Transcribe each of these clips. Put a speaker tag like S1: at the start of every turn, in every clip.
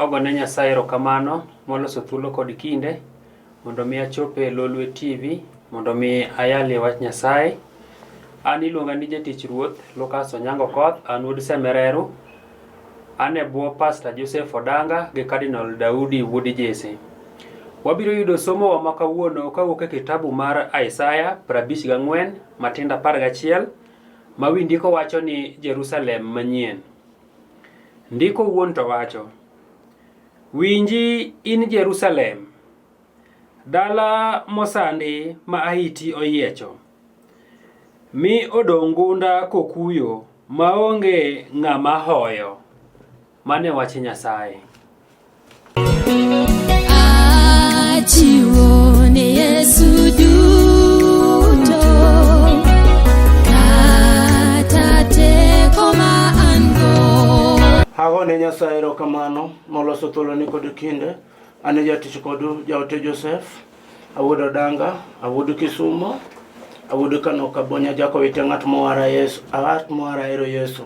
S1: ogone Nyasaye erokamano moloso thuolo kod kinde mondo mi achope Lolwe TV mondo mi ayalie wach Nyasaye. An iluonga ni jatich ruoth Lucas Onyango Koth, an wuod Semereru. An e bwo Pastor Joseph Odanga gi Cardinal Daudi wuod Jesse. Wabiro yudo somo wa makawuono kawuok e kitabu mar Isaya 54 Matindo 11 ma wi ndiko wacho ni Jerusalem manyien. Ndiko wuon to wacho: winji in Jerusalem, dala mosandi ma ahiti oyiecho, mi odong' gunda kokuyo maonge ng'ama hoyo. Mane wach Nyasaye.
S2: Achiwo ne Yesu duto, kata teko ma an-go.
S3: Agone Nyasaye erokamano moloso thuoloni kod kinde. Ane jatich kodu jaote Joseph, awuod Odanga, awuod Kisumo, awuod Kano Kabonya, jakowite ng'at mowara Yesu, ng'at mowara ero Yesu.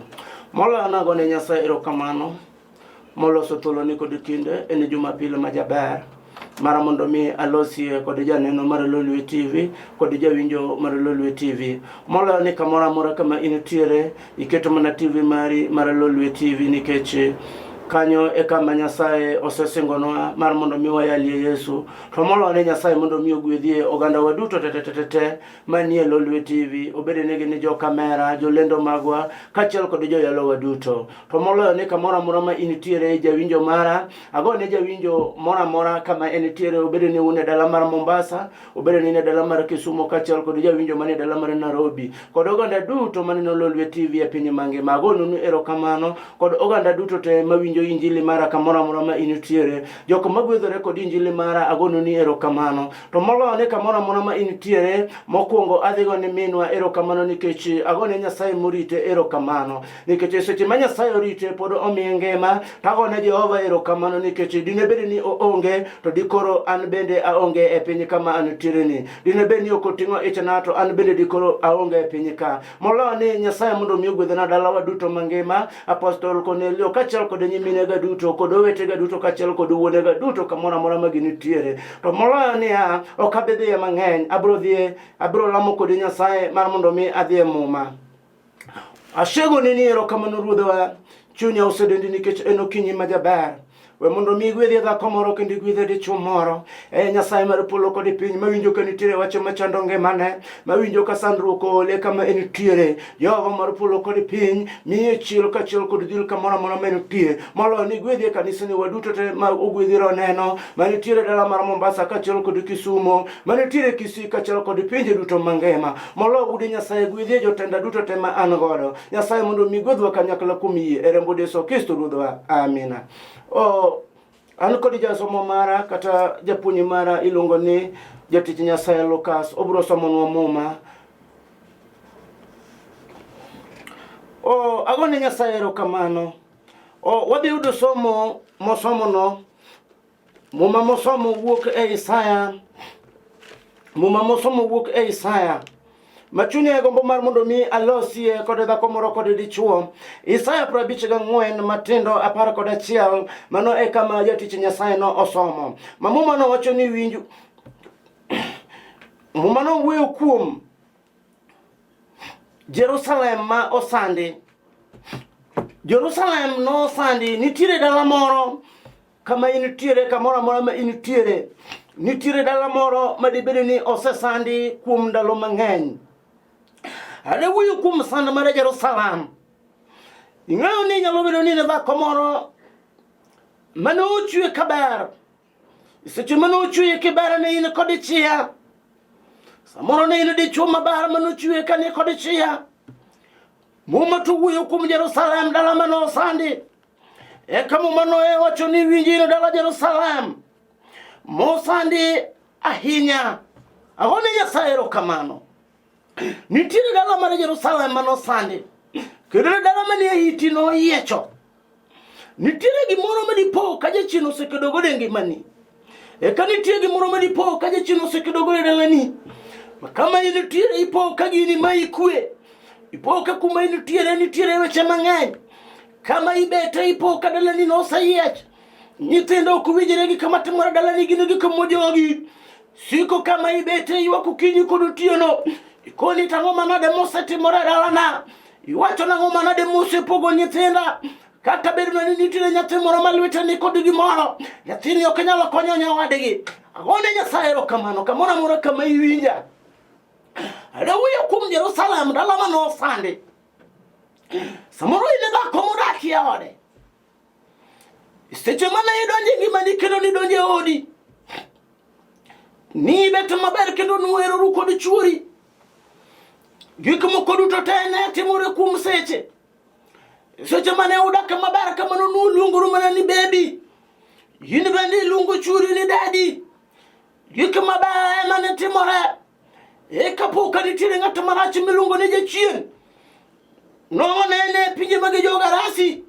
S3: Mola anagone Nyasaye erokamano moloso thuoloni kod kinde en Jumapil majaber mara mondo mi alosie kod janeno mar Lolwe TV kod jawinjo mar Lolwe TV. Mola ni kamora amora kama intiere iketo mana TV mari mar Lolwe TV nikech kanyo e kama Nyasaye osesingonwa mar mondo mi wayalie Yesu. To mola ne Nyasaye mondo mi ogwedhie oganda waduto te manie Lolwe TV, obede negi ni jo kamera, jo lendo magwa, kachiel kod jo yalo waduto. To mola ne kamora amora ma intiere jawinjo mara, agone jawinjo mora amora kama intiere, obede ni une dala mar Mombasa, obede ni ne dala mar Kisumo, kachiel kod jawinjo manie dala mar Nairobi, kod oganda duto maneno Lolwe TV e piny mangima. Agonu erokamano kod oganda duto te mawinjo injili mara kamora amora ma intiere, joko magwedhore kod injili mara agonu ni erokamano. To molo ne kamora amora ma intiere, mokwongo adhigo ni minwa erokamano nikech agone Nyasaye morite erokamano, nikech seche ma Nyasaye orite pod omiye ngima. Tagone Jehova erokamano nikech dine bed ni oonge to dikoro an bende aonge e piny kama antiere ni. Dine bed ni okoting'o ichna to an bende dikoro aonge e piny ka. Molo ni Nyasaye mondo mi ogwedhna dalawa duto mangima, Apostol Cornelio kachiel kod nyimine ga duto kod owetega duto kachiel kod wuonega duto kamora amora ma gintiere. To moloyo niya, ok abedhie mang'eny, abiro lamo kod Nyasaye mar mondo mi adhie muma. Ashego ni erokamano ruodhwa, chunya osedendi nikech en okinyi majaber. We mondo mi gwedhi dhako moro kendo gwedhi dichuo moro. Nyasaye mar polo kod piny mawinjo ka nitiere wacho machando ngimane, mawinjo ka sandruok ole kama entiere. Jehova mar polo kod piny miye chilo kachiel kod dhil kamoro amora ma entie. Molo ni gwedhi e kanisani waduto te ma ogwedhi roneno, manitiere dala mar Mombasa kachiel kod Kisumo, manitiere Kisii kachiel kod pinje duto mangima. Molo bude Nyasaye gwedhi jotenda duto te ma an godo. Nyasaye mondo mi gwedhwa kanyakla kuom yie e rembo Yesu Kristo ruodhwa. Amina. An kod jasomo mara kata japuonj mara iluongo ni jatich Nyasaye Lucas, obro somonwa muma. Agone Nyasaye erokamano. Wadhi yudo somo mosomono, muma mosomo wuok e Isaya, Machunya e gombo mar mondo mi alosie kod dhako moro kod dichuo. Isaya 54 Matindo 11, mano e kama jatich Nyasaye no osomo. Muma no wacho ni winju muma no wuoyo kuom Jerusalem ma osandi. Jerusalem no sandi, nitiere dala moro kama intiere, kamora amora ma intiere. Nitiere dala moro ma dibede ni osesandi kuom ndalo mang'eny. Ade wuoyo kuom sand mar Jerusalem. Ing'eyo ni nyalo bedo ni dhako moro mane ochwe kaber. Seche mane ochwe kaber ne in kod chia. Samoro ne in dichuo maber mane ochwe kane kod chia. Muma to wuoyo kuom Jerusalem, dala mane osandi. Eka muma no wacho ni winji no dala Jerusalem mosandi ahinya. Agone Nyasaye erokamano. Nitiere dala mar Jerusalem manosandi, kendo dala mane ahiti no yiecho. Nitiere gimoro madipo ka jachien osekedogo e ngimani. Eka nitiere gimoro madipo ka jachien osekedogo e dalani. Kama nitiere ipo ka gini ma ikwe. Ipo ka kuma nitiere weche mang'eny. Kama ibete ipo ka dalani no oseyiech. Nyithindo ok winjre gi kama timore dalani gin gi kama jogi. Siko kama ibete ywak okinyi kod otieno. Ikoni tang'o manade mosetimore dalana. Iwacho nang'o manade mosepogo nyithinda. Kata ber na nitiere nyathi moro ma lwete ni kod gimoro. Nyathini ok nyalo konyo nyawadgi. Agone Nyasaye erokamano kamoro amora kama iwinja. Adawuoyo kuom Jerusalem dala mano sandi. Samoro ine dhako modakie ode. Seche mane idonje ngimani kendo nidonje odi. Ni bet maber kendo nuheroru kod chuori. Gik moko duto te ne timore kuom seche. Seche mane udak maber kamano nuluongoru mana ni baby. In bende iluongo chuori ni daddy. Gik maber mane timore. Kapoka nitiere ng'at marach miluongo ni jachien. No nene pinje mag jogarasi.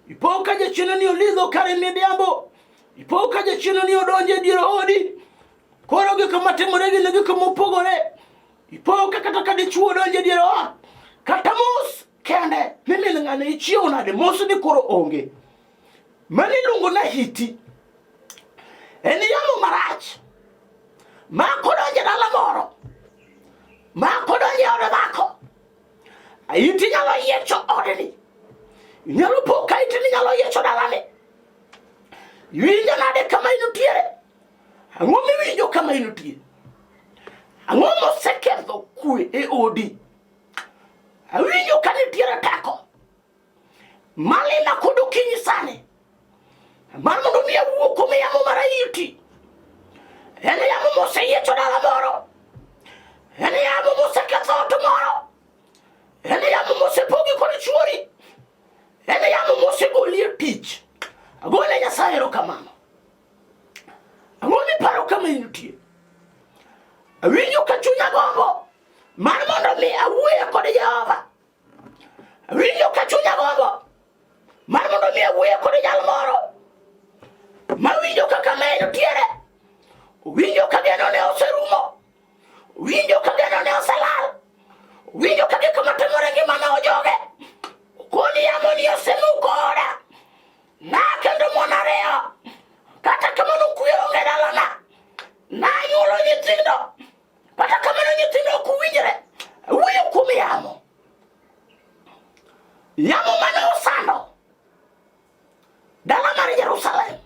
S3: Ipoka jachien ni olidho kare midhiambo. Ipoka jachien ni odonje dier odi. Koro gik matimore gin gik mopogore. Ipoka kata ka dichuo donje dier ot. Kata mos kende mimi ng'ane ichiew nade mos ni koro onge. Mani luongo na hiti. En yamo marach. Ma kodonje dala moro. Ma kodonje ode dhako. Iti nyalo yiecho odeni. Nyalo poka iti ni nyalo yiecho dalane. Winja nade kama inutiere. Ang'o miwinjo kama inutiere. Ang'o moseketho kwe e odi. Awinjo ka nitiere teko. Malina kod okinyi sani. Mar mondo mi awuo kuom yamo maraiti. En yamo moseyiecho dala moro. En yamo moseketho ot moro. En yamo mosepogi kod chuori. En yamo mosegolie tich. Agone Nyasaye erokamano. Ang'o miparo kama intie. Awinjo ka chunya gombo mar mondo mi awuoye kod Jehova. Awinjo ka chunya gombo mar mondo mi awuoye kod jal moro. Mawinjo kaka me nitiere. Winjo ka geno ne oserumo. Winjo ka geno ne oselal. Winjo ka gik matimore ngimane ojoge. Koni yamo ni osemuko oda. Na kendo mon ariyo. Kata kamano kuyo onge dalana. Na nyuolo nyithindo. Kata kamano nyithindo ok winjre. Awuoyo kuom yamo. Yamo mane osando dala mar Jerusalem.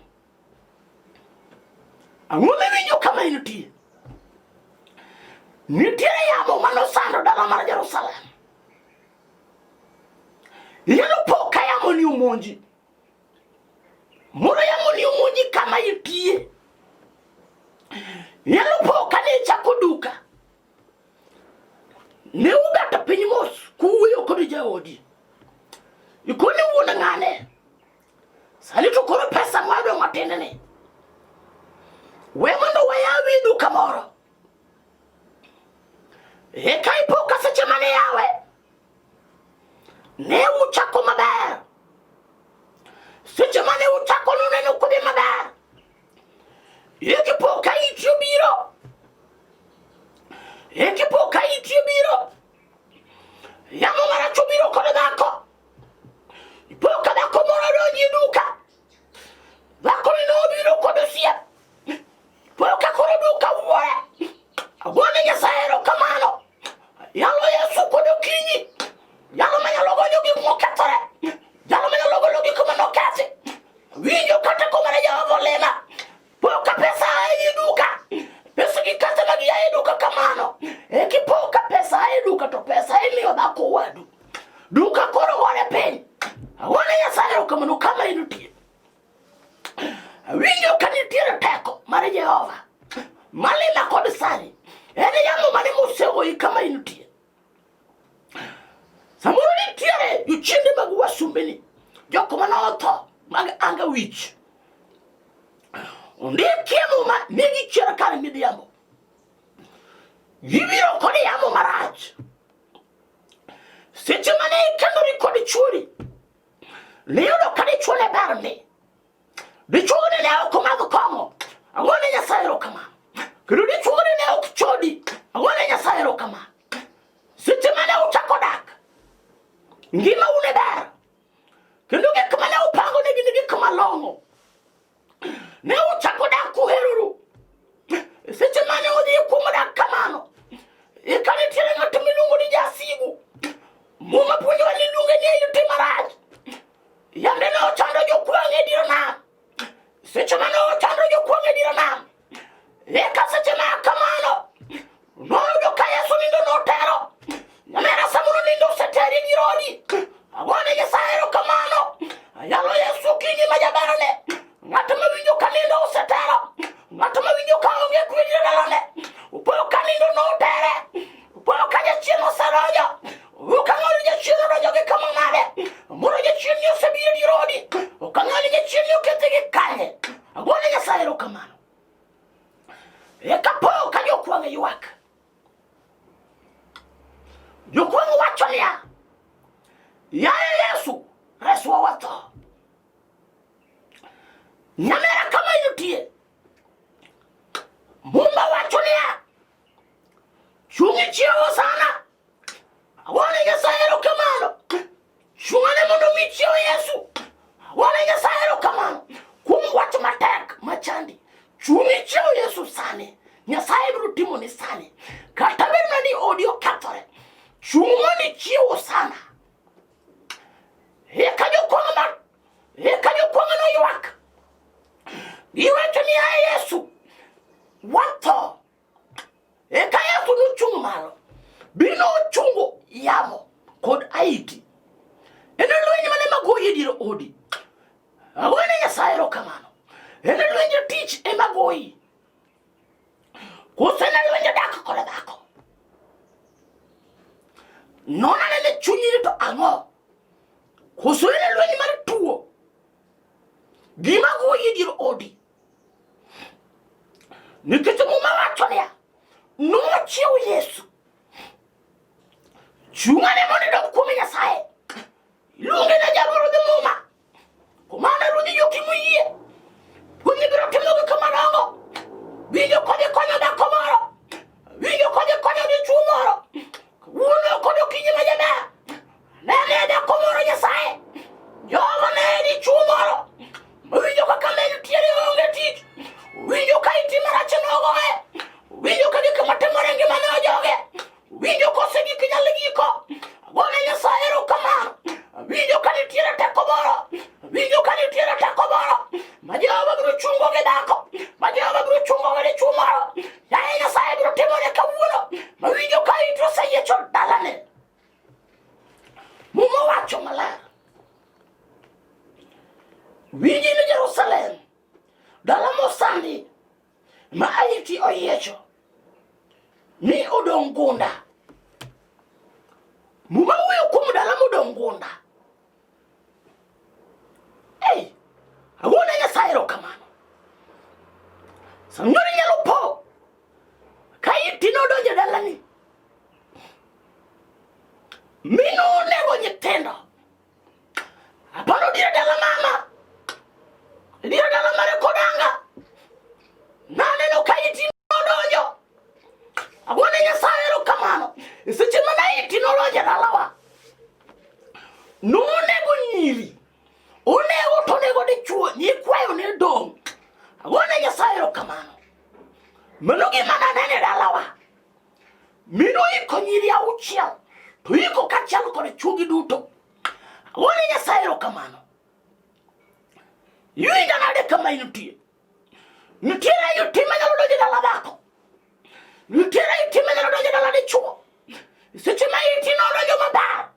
S3: Ang'o miwinjo kama intie. Nitiere yamo mane osando dala mar Jerusalem. Nyalo poka yamo ni umonji. Moro yamo ni umonji kama itie. Nyalo poka ni chako duka. Ne ugata piny mos kuwuoyo kod jaodi. Ikoni wuon ng'ane. Sani to koro pesa mwado matindene. We mondo wayawi duka moro. Eka ipoka seche mane yawe. Ne uchako maber. Seche mane uchako nuneno kode maber. Ikipoka itio biro. Ikipoka itio biro. Yamo maracho biro kode dhako. Ipoka dhako moro donji duka. Dhako ni no biro kode siep. Ipoka koro duka wuore. Agone Nyasaye erokamano. Yalo Yesu kod okinyi. Yalo manyalo gonyo gik mokethore. Yalo manyalo golo gik manokethi. Winjo kata komane Jehova olema. Poka pesa ai duka. Pesa gikathe magi ai duka kamano. Kipoka pesa ai duka to pesa ai miyo dhako wadu. Duka koro gore piny. Agone Nyasaye erokamano kama inutie. Winjo ka nitiere teko mar Jehova. Malina kod sani. En yamo mane mosegoi kama inutie. Samoro nitiere jochiende mag wasumbeni. Joko manotho mag anga wich. Ondikie muma nigi chiera kare midhiambo. Gibiro kod yamo marach. Seche mane ikendori kod chuori. Niyudo ka dichuo ne berni. Dichuo ne ok omadho kong'o. Agone Nyasaye erokamano. Kendo dichuo ne ok chodi. Agone Nyasaye erokamano. Seche mane uchako dak. Ngima une ber. Kendo gik mane upango ne gin gik malong'o. ywak. Jokwang wacho niya, yaye Yesu, reswa watho. Nyamera kama yutie, Mumba wacho niya, chungi chiewo sana. Awane Nyasaye erokamano. Chungane mondo mi chiewo Yesu. Awane Nyasaye erokamano. Kuom wach matek machandi. Chungi chiewo Yesu sani. Nyasaye biro timo ni sani. Kata bed ni odi okethore. Chungani chiewo sana. Eka jokwang no ywak. Giwacho ni yaye Yesu, watho. Eka Yesu nochung' malo. Bino ochungo yamo kod aiti. Ene lwenye mane magoyi dier odi. Awane Nyasaye erokamano. Ene lwenye tich emagoyi. Koso ene lwenye dak kod dhako. Nonane ne chunyi to ang'o. Koso ene lwenye mar tuo. Gima goyi dier odi. Nikech Muma wacho niya, nochiewo Yesu. Chungane mondo dok kuom Nyasaye. Iluonge na jagoro dhi Muma. Kumane Ruodhi Jokim oyie. Puonji biro timo gik madongo. Winjo kode konyo dhako moro. Winjo kode konyo dichuo moro. Wuono kod okinyi ma jaber. Ne dhako moro Nyasaye. Jehova ne dichuo moro. Winjo kaka ne nitiere onge tich. Winjo ka iti marach nogoye. Winjo ka gik matimore ngimane ojoge. Winjo kose gik nyalo giko. Agone Nyasaye erokamano. Winjo ka nitiere teko moro. Winjo ka nitiere teko moro. Ma Jehova biro chungo gi dhako. Ma Jehova biro chungo gi dichuo moro. Yaye Nyasaye biro timone kawuono. Ma winjo ka iti oseyiecho dalane. Muma wacho maler. Winji ni Jerusalem. Dala mosandi. Ma aiti oyiecho. Ni odong' gunda. Muma wuoyo kuom dala modong' gunda. Agone Nyasaye erokamano. Samnyori nyalo po. Ka iti nodonjo dalani. Mino nego nyithindo. Aparo dire dala mama. Dire dala mare kodanga. Naneno ka iti nodonjo. Agone Nyasaye erokamano. Seche mana iti nolonjo dalawa. Nonego nyiri. Onego to nego dichuo. Nyikwayo ne dong'. Agone Nyasaye erokamano. Mano gima nanene dalawa. Mino iko nyiri auchiel. To iko kachiel kod chuogi duto. Agone Nyasaye erokamano. Yuinja nade kama inutie. Nitiere yuti manyalo donjo dala dhako. Nitiere yuti manyalo donjo dala dichuo. Seche ma iti nodonjo maber.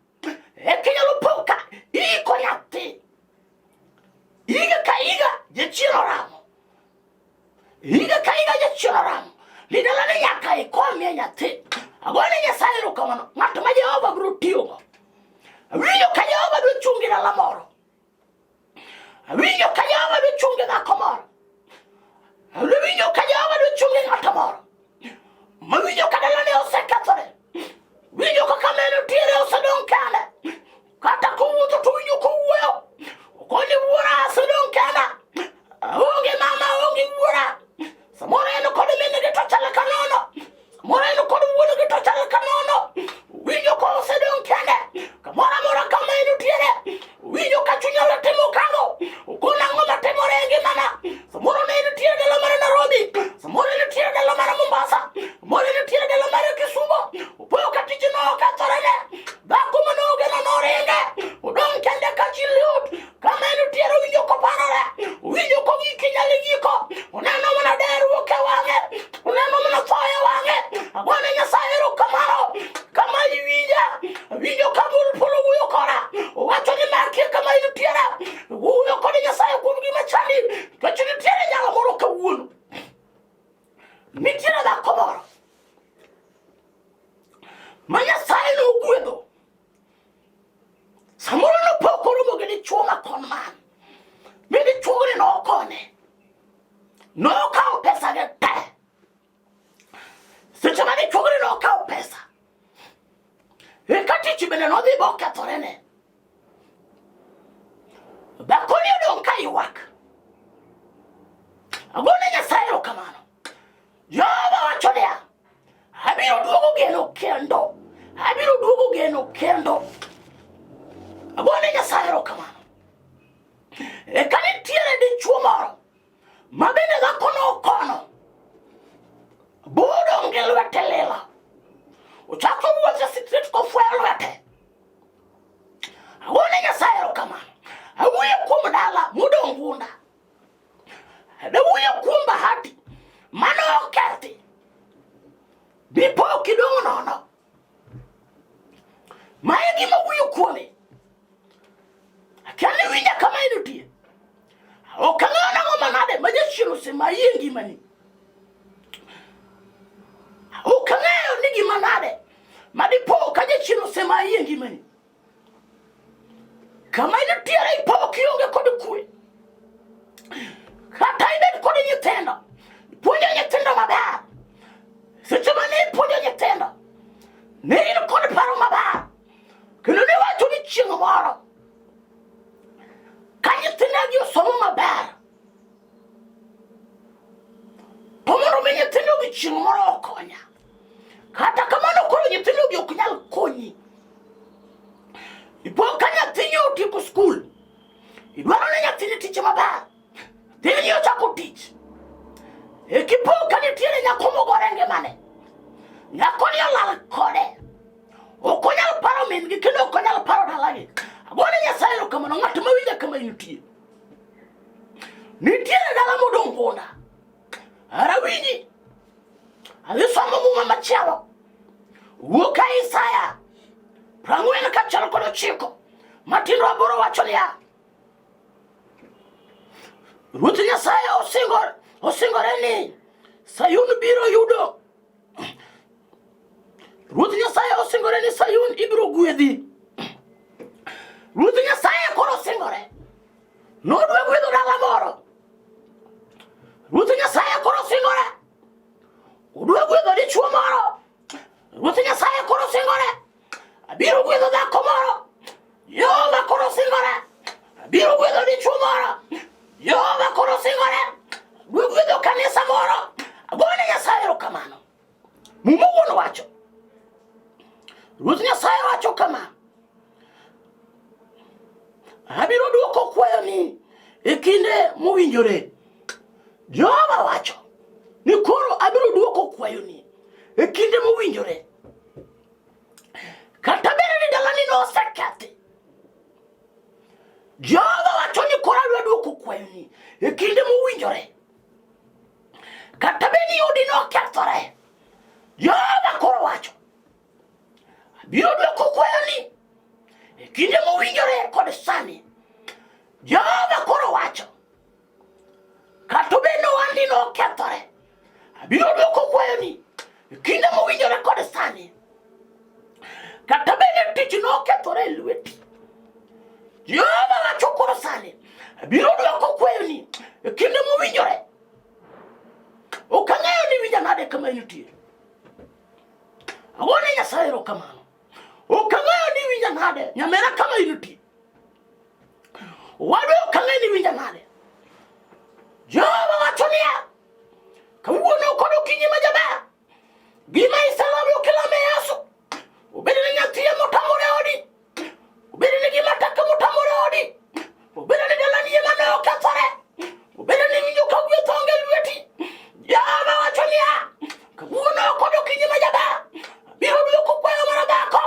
S3: Eka nyalo poka. Iko nyathi. Iga ka iga jachielo ramo. Iga ka iga jachielo ramo. Lidala ni nyaka ikomie nyathi. Agone Nyasaye erokamano. Ng'at ma Jehova biro tiyogo. Awinjo ka Jehova biro chungi dala moro. Awinjo ka Jehova biro chungi dhako moro. Awinjo ka Jehova biro chungi ng'ato moro. Mawinjo ka dalane osekethore. Winjo kaka meno tiere osedong' kende. Kata kowuotho to winjo kowuoyo. Okoni wuora osedong' kende. Onge mama onge wuora. Samoro en kod minegi to chal ka nono. Samoro en kod wuonegi to chal ka nono. Winjo ka osedong' kende. Kamoro amora ka meno tiere. Winjo ka chunya timo kago. Okona ang'o matimore e ngimana. Samoro ne nitiere dala mar Nairobi. Samoro ne nitiere dala mar Mombasa. Samoro ne nitiere dala mar Kisumu. Opoyo ka tich no okethorene. Dhako manoge noringe. Odong' kende ka chi liut. Ka meno tiere winjo koparore. Winjo ko giki nyalo giko. Oneno mana der wuok e wang'e. Oneno mana tho e wang'e. Agone Nyasaye erokamano. Kama iwinja. Winjo ka bul polo wuoyo koda. Owacho ni makie kama inutiere. Wuoyo kod Nyasaye kuom gima chandi. Kech nitiere nyalo moro kawuono. Nitiere dhako moro. Ma Nyasaye nogwedho. Samoro nopok oromo gi dichuo makon man. Mi dichuo ni nokone. Nokawo pesage te. bende nodhi bokethorene. Dhakoni odong' ka ywak. Agone Nyasaye erokamano. Jehova wacho niya, abiro duogo geno kendo. Abiro duogo geno kendo. Agone Nyasaye erokamano. Eka nitiere dichuo moro ma bende dhakono okono. Bodong' gi lwete lila. Ochako wuotho street kofuayo lwete. Agone Nyasaye erokamano. Awuoyo kuom dala modong' gunda. Awuoyo kuom bahati mano okethi. Dipo kidong' nono. Mae gima wuoyo kuome. Akiani winja kama inutie. Okang'eyo nang'o manade ma jachien osemayi ngimani. Okang'eyo ni gima nade ma dipo ka jachien osemayi ngimani. Kama inutiere ipo kionge kod kwe. Kata ibet kod nyithindo. Puonjo nyithindo maber. Seche mane ipuonjo nyithindo, ne in kod paro maber. Kendo ne wacho ni chieng' moro ka nyithindegi osomo maber, to mondo mi nyithindogi chieng' moro okonya. Kata kamano koro nyithindogi ok nyal konyi. Ipo ka nyathini otieko skul, idwaro ni nyathini tich maber, dhini ochako tich. Ekipo ka nitiere nyako mogore ngimane, nyakoni olal kode, ok onyal paro min gi kendo ok onyal paro dalagi. Agone Nyasaye erokamano ng'at mawinja kama nitie. Nitiere dala modong' gunda. Arawinji. Adhi somo muma machielo. Wuok ka Isaya 49 Matindo 8 wacho niya, Ruoth Nyasaye osingore ni Sayun biro yudo. Ruoth Nyasaye osingore ni Sayun ibiro gwedhi. Ruoth Nyasaye koro singore. Nodwa gwedho dala moro. Ruoth Nyasaye koro singore. Odwa gwedho dichuo moro. Ruoth Nyasaye koro singore. Abiro gwedho dhako moro. Jehova koro singore. Abiro gwedho dichuo moro. Jehova koro singore. Abiro gwedho kanisa moro. Agone Nyasaye erokamano. Muma wuon wacho. Ruoth Nyasaye wacho kama. Abiro duoko kwayoni e kinde mowinjore. Jehova wacho ni koro abiro duoko kwayoni e kinde mowinjore. Kata bende ni dalani nosekethi. Jehova wacho ni koro abiro duoko kwayoni e kinde mowinjore. Kata bende ni odi nokethore. Jehova koro wacho abiro duoko kwayoni e kinde mowinjore kod sani. Jehova koro wacho kata bende wandi nokethore. Abiro duoko kwayoni e kinde mowinjore kod sani. Kata bende tich nokethore e lweti. Jehova wacho koro sani abiro duoko kwayoni e kinde mowinjore. Ok ang'eyo ni winja nade kama nitie. Agone Nyasaye erokamano. Ok ang'eyo ni winja nade nyamera kama nitie. Wadwa ok ang'eyo ni winja nade. Jehova wacho niya, kawuono kod okinyi ma jaber, gima iselamo kilame Yesu, obed ni nyathi motamore odi, obed ni gima tek motamore odi, obed ni dalani ema ne okethore, obed ni winjo ka gweth onge lweti. Jehova wacho niya, kawuono kod okinyi ma jaber, abiro duoko kwayo mar dhako,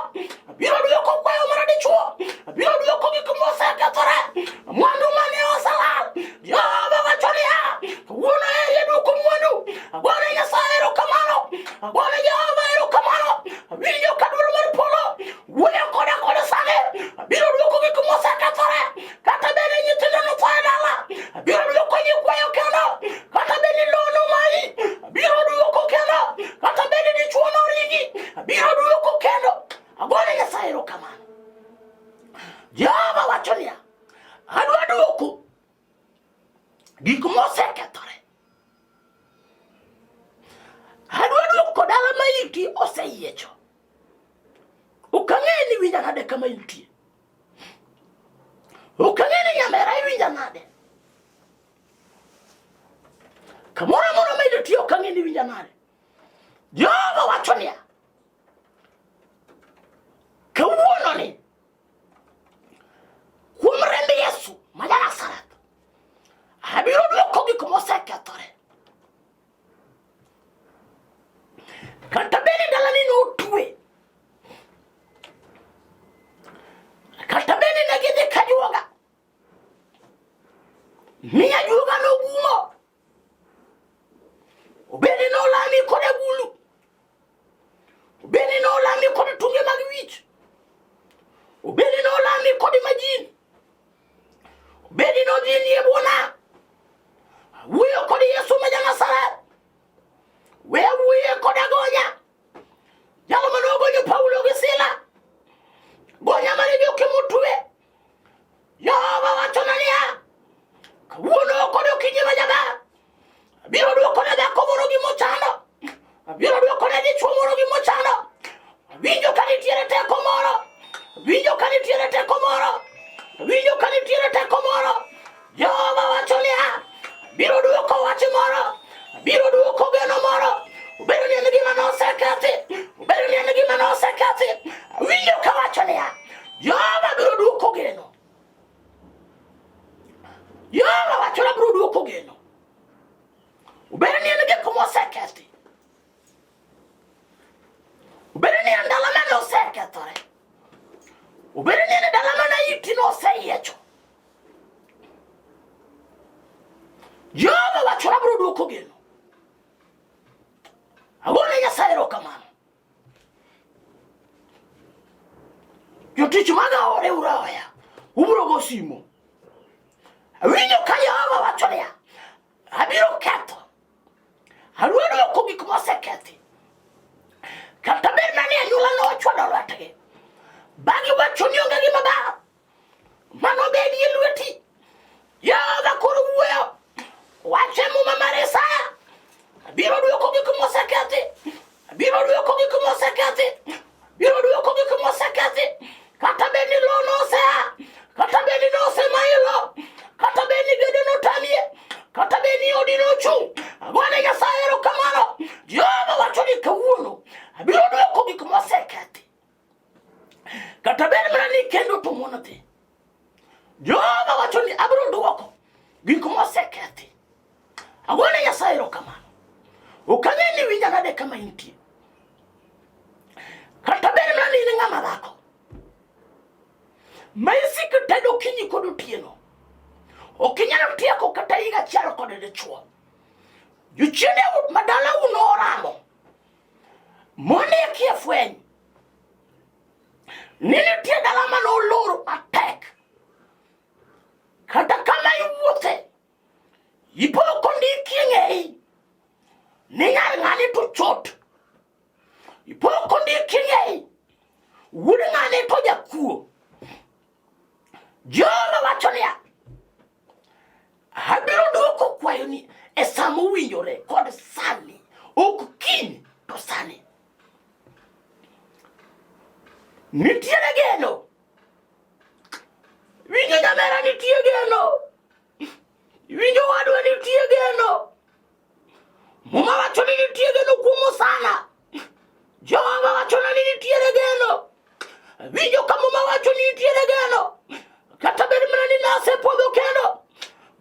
S3: abiro duoko kwayo mar dichuo, abiro duoko gik mosekethore, mwandu mane oselal. Jehova wacho niya, kawuono duoko mwandu. Agone Nyasaye erokamano. Agone Jehova erokamano. Awinjo ka dwol mar polo wuoyo koda kod sani. Abiro duoko gik mosekethore. Kata bende nyithindo notho e dala, abiro duoko nyikwayo kendo. Kata bende lono mayi, abiro duoko kendo. Kata bende dichuo noringi, abiro duoko kendo. Agone Nyasaye erokamano. Jehova wacho niya, adwa duoko gik mosekethore. Adwa duoko dala ma iti oseyiecho. Ok ang'eyo ni winja winja nade kama intie. Okang'eni nyamera winja nade. Kamora mora medo tiyo okang'eni winja nade. Jehova wacho niya. Kawuono ni. Kuom remb Yesu ma Nazaret. Abiro duoko gik mosekethore. Kata bende dalani notwe. Kata bende negidhi kajuoga. Miya juoga nogumo. Obende nolami kod agulu. Obende nolami kod tunge mag wich. Obende nolami kod majini. Obende nodhi nie buona. Wuoyo kod Yesu ma Nazaret. Wuoyo kod agonya. Jalo manogonyo Paulo gi Sila. Gonya mane joke motwe. Yehova wacho niya. Kawuono kod okinyi ma jaber. Abiro duoko ne dhako moro gi mochando. Abiro duoko ne dichuo moro gi mochando. Winjo ka nitiere teko moro. Winjo ka nitiere teko moro. Winjo ka nitiere teko moro. Jehova wacho niya. Abiro duoko wach moro. Abiro duoko geno moro. Ubedo ni en gima nosekethi. Ubedo ni en gima nosekethi. Winjo ka wacho niya. Jehova biro duoko geno. Jehova wacho ni biro duoko geno. Ubedo ni en gik mosekethi. Ubedo ni en dala mane osekethore. Ubedo ni en dala mane iti noseyiecho. Jehova wacho ni biro duoko geno. Agone Nyasaye erokamano. Jotich mag aore uraya. Ubiro go simo. Awinjo ka Jehova wacho niya. Abiro ketho. Adwa duoko gik mosekethi. Kata bed ni anyuola nochwado lwetgi. Bagi wacho ni onge gima ber. Mano bedi e lweti. Jehova koro wuoyo. Wache muma mar Isaya. Abiro duoko gik mosekethi. Abiro duoko gik mosekethi. Abiro duoko gik mosekethi. Kata bed ni lo nosea. Kata bed ni nosemailo. Kata bed ni gede notamie. Kata bed ni odi nochung'. Agone Nyasaye erokamano. Jehova wacho ni kawuono. Abiro duoko gik mosekethi. Kata bed mana ni kendo to muono thi. Jehova wacho ni abiro duoko gik mosekethi. Agone Nyasaye erokamano. Okang'eni winja nade kama intie. Kata bed mana ni ng'ama dhako. Ma isiko tedo kinyi kod otieno. Okinyalo tieko kata higa achiel kod dichuo. Jochiende madala uno oramo. Mone kia fweny. Nini tie dala mano oloro matek. Kata kama iwuothe. Ipoko ndiki ng'ei. Ningar ng'ani to chot. Ipoko ndiki ng'ei. Wuod ng'ani to jakuo. Jehova wacho niya. Abiro duoko kwayo ni e samo winjore kod sani. Ok kiny to sani. Nitiere geno. Winjo nyamera nitie geno. Winjo wadwa nitie geno. Muma wacho ni nitie geno kuomo sana. Jehova wacho ni nitiere geno. Winjo ka muma wacho ni nitiere geno. Kata bed mana ni nase podho kendo.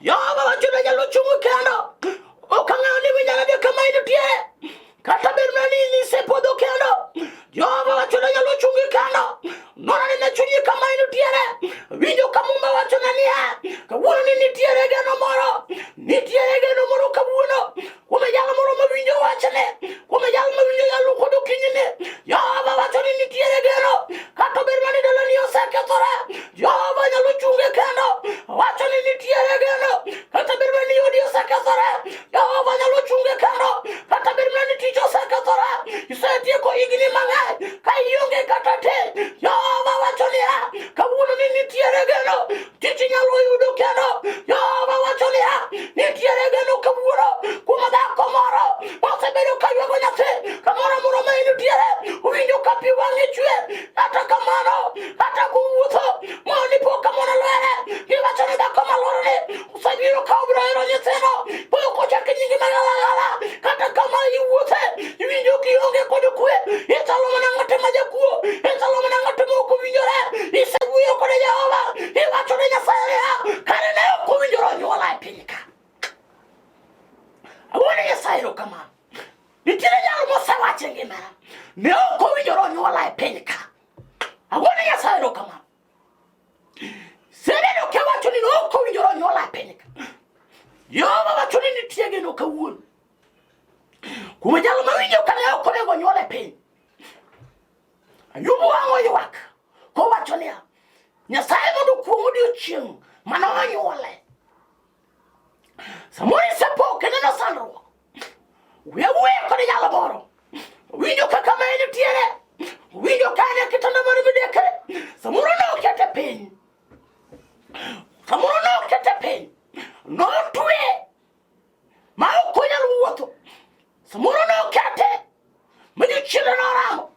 S3: Jehova wacho ni nyalo chungo kendo. Okang'eyo ni winja nade kama intie. Kata bed mana ni nise podho kendo. Jehova wacho ni nyalo chungi kendo. Nona ni nachunyi kama intiere. Winjo ka muma wacho ni niya. Kawuono ni nitiere geno moro. Nitiere geno moro kawuono. Kume jalo moro ma winjo wachne. Kume jalo ma winjo yalo kod okinyne. Jehova wacho ni nitiere geno. Kata bed mana ni dala ni osekethore. Jehova nyalo chunge kendo. Wacho ni nitiere geno. Kata bed mana ni odi osekethore. Jehova nyalo chunge kendo. Kata bed mana ni tich osekethore. Isetieko higni mang'eny. Ka ionge kata te. Jehova wacho niya. Kawuono ni nitiere geno. Tich nyalo yudo kendo. Jehova wacho niya. Nitiere geno kawuono. Kuom dhako moro. Osebedo ka yuago nitiere jalo mosewache ngimana ne ok owinjore onyuola e piny ka. Agone Nyasaye erokamano. Sebedo kewacho ni ok owinjore onyuola e piny ka. Jehova wacho ni nitie geno kawuono kuom jalo mawinjo ka ne ok onego onyuola e piny. Ayubu wang'o ywak kowacho niya, Nyasaye mondo kuom odiechieng' mane onyuole. Samoro isepo kendo nosandruok. Wuoyo kod jalo moro. Winjo kaka ma entiere. Winjo ka ne kitanda mar midekre. Samoro ne okete piny. Samoro ne okete piny. Notwe ma ok onyal wuotho. Samoro ne okete ma jochiende noramo.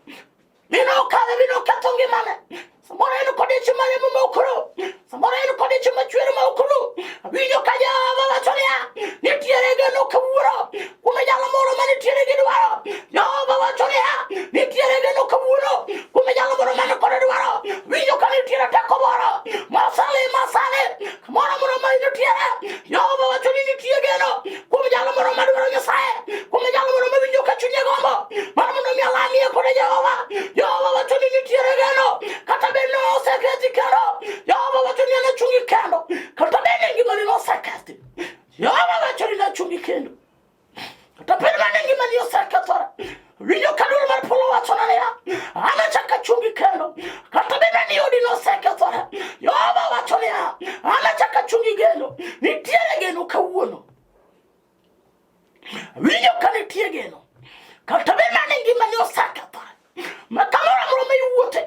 S3: Mino okadhe mino oketho ngimane. Samoro en kod ich maremo ma okoro. Samoro en kod ich machwero ma okoro. Winjo ka Jehova wacho niya, nitiere geno kawuono kuom jalo moro manitiere gi dwaro. Jehova wacho niya, nitiere geno kawuono kuom jalo moro mane kod dwaro. Winjo ka nitiere teko moro masale kamoro moro ma nitiere. Jehova wacho ni nitie geno kuom jalo moro madwaro Nyasaye, kuom jalo moro mawinjo ka chunye gombo mar mondo mi alamie kod Jehova. Jehova wacho ni nitiere geno kata bed ni osekethi kendo. Jehova wacho ni anachungi kendo kata bed ni ngimani nosekethi. Jehova wacho ni nachungi kendo kata bed ni ngimani osekethore. Winjo ka dwol mar polo wacho niya, anachaka chungi kendo kata bed ni odi nosekethore. Jehova wacho niya, anachaka chungi geno. Nitiere geno kawuono. Winjo ka nitie geno kata bed ni ngimani osekethore. Ma kamoro amoro ma iwuothe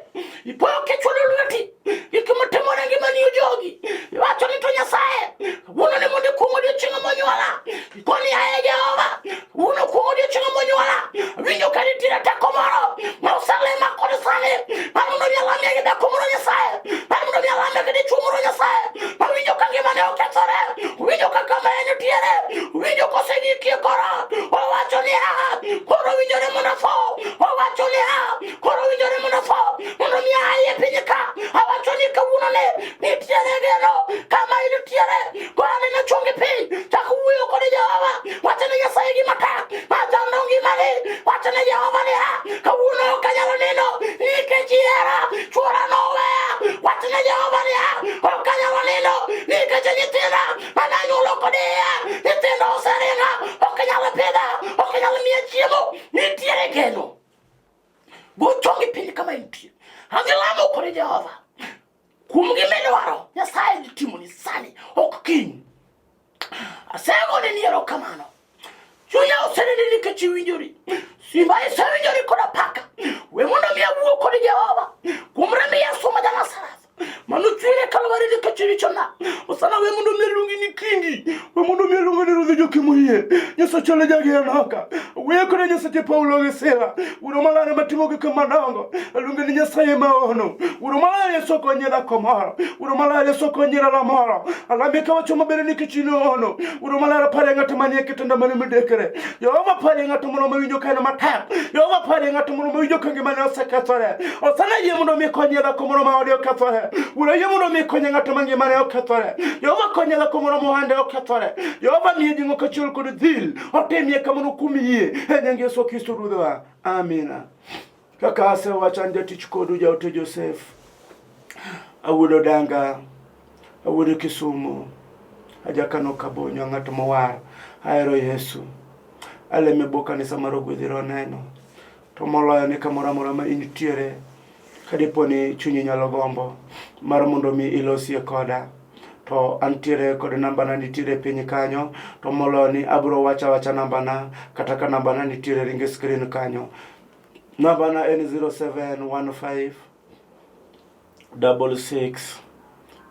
S3: ipoyo kichwodo lweti ikimatimore ngimani ojogi. Iwacho ni to Nyasaye wuono ni mondo kuom odiechieng' monyuola. Ikoni aye Jehova wuono kuom odiechieng' monyuola. Winjo ka nitiere teko moro ma oselema kod sani mar mondo mi alamie gi dhako moro Nyasaye, mar mondo mi alamie gi dichwo moro Nyasaye ma winjo ka ngimane okethore. Winjo kaka ma nitiere. Winjo kosegikie koro. Owacho niya, koro winjore mondo tho. Owacho niya, koro winjore mondo tho mondo mi aye piny ka. Awacho ni kawuono nitiere geno kama nitiere. Kwane na chungi piny chak wuoyo kod Jehova. Wacho ni Nyasaye gima tek machando ngimani. Wacho ni Jehova niya, kawuono ok anyalo nindo nikech ihera chuora noweya. Wacho ni Jehova niya, ok anyalo nindo nikech nyithinda mane anyuolo kod iya. Nyithindo oseringa ok anyalo pidha, ok anyalo miya chiemo. Nitiere geno. Bochongi piny kama intie. Adhi lamo kod Jehova kuom gimidwaro. Nyasaye timoni sani ok kiny. Asegone ni erokamano. Chunya oseneni nikech iwinjori. Simba isewinjori kod apaka. We mondo mi awuo kod Jehova kuom rembe Yesu ma Nazaret manuchwere Kalvari nikech richona. Osana we mondo mi luongi ni kingi. We mondo mi luongi ni Ruodh Jokimoyie. Nyasache le jagi anaka. We kod Nyasache Paulo gi Sila. Uro malare matimo gik madongo. Luongi ni Nyasaye maono. Uro malare Yesu okonye dhako moro. Uro malare Yesu okonye nyirala moro. Alambe kawacho maber nikech inono. Uro malare pare ng'ato manie kitanda mane midekre. Jehova pare ng'ato moro mawinjo ka en matek. Jehova pare ng'ato moro mawinjo ka ngimane osekethore. Osana yie mondo mi konye dhako moro ma ode okethore. Uro yie mondo mi konye ng'ato ma ngimane okethore. Jehova konye dhako moro ma ohande okethore. Jehova miye jing'o kachiel kod dhil. Otimie kamano kuom yie. E nying Yesu Kristo Ruodhwa. Amina. Kaka asewacho an jatich kodu jaote Joseph. Awuodo danga. Awuodo Kisumu. Ajakano Kabonyo ng'ato mowar. Ahero Yesu. Aleme bo kanisa mar Ogwedhiro neno. To moloyo ni kamoro amora ma intiere. Kadipo ni chunyi nyalo gombo mar mondo mi ilosie koda. To antiere kod namba na nitiere piny kanyo. To moloyo ni abro wacha namba na. Kata ka namba na nitiere ringe screen kanyo. Namba na en 0715 66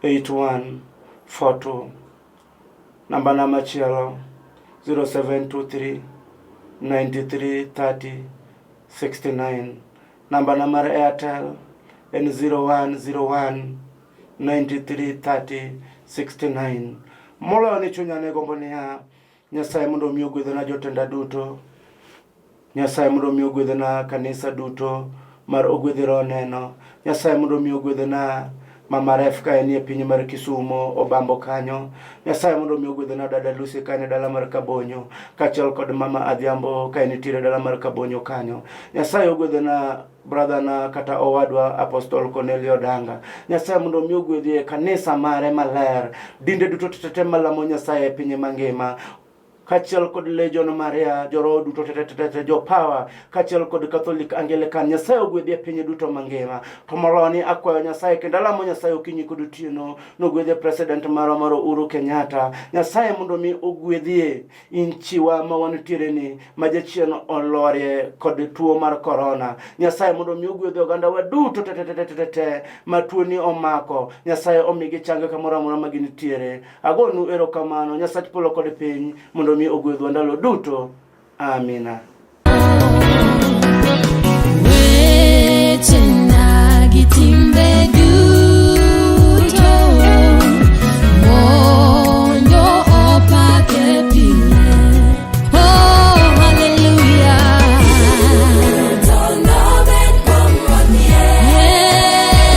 S3: 8142. Namba na machielo 0723 93 30 69. Namba na mar Airtel en 0101 93 30 69. Moloyo ni chunya ne gombo niya, Nyasaye mondo mi ogwedhna jotenda duto. Nyasaye mondo mi ogwedhna kanisa duto mar Ogwedhiro neno. Nyasaye mondo mi ogwedhna Mama Ref ka enie piny mar Kisumo Obambo kanyo. Nyasaye mondo mi ogwedhna dada Lucy ka enie dala mar Kabonyo, kaachiel kod mama Adhiambo ka enitie dala mar Kabonyo kanyo. Nyasaye ogwedhna brother na kata owadwa Apostol Cornelio Danga. Nyasaye mondo mi ogwedhie kanisa mare maler, dinde duto tete malamo Nyasaye e piny mangima, kaachiel kod Legion Maria, joro duto tete, jo power, kaachiel kod Catholic Anglican. Nyasaye ogwedhie piny duto mangima. To moloni akwayo Nyasaye kendo lamo Nyasaye okinyi kod otieno nogwedhie president maro Uhuru Kenyatta. Nyasaye mondo mi ogwedhie inchiwa ma wantiere ni ma jachien olorie kod tuo mar corona. Nyasaye mondo mi ogwedhie oganda wa duto tete ma tuo ni omako. Nyasaye omigi change kamoro amora ma gintiere. Agonu erokamano Nyasaye polo kod piny mondo mi ogwedhwa ndalo duto. Amina.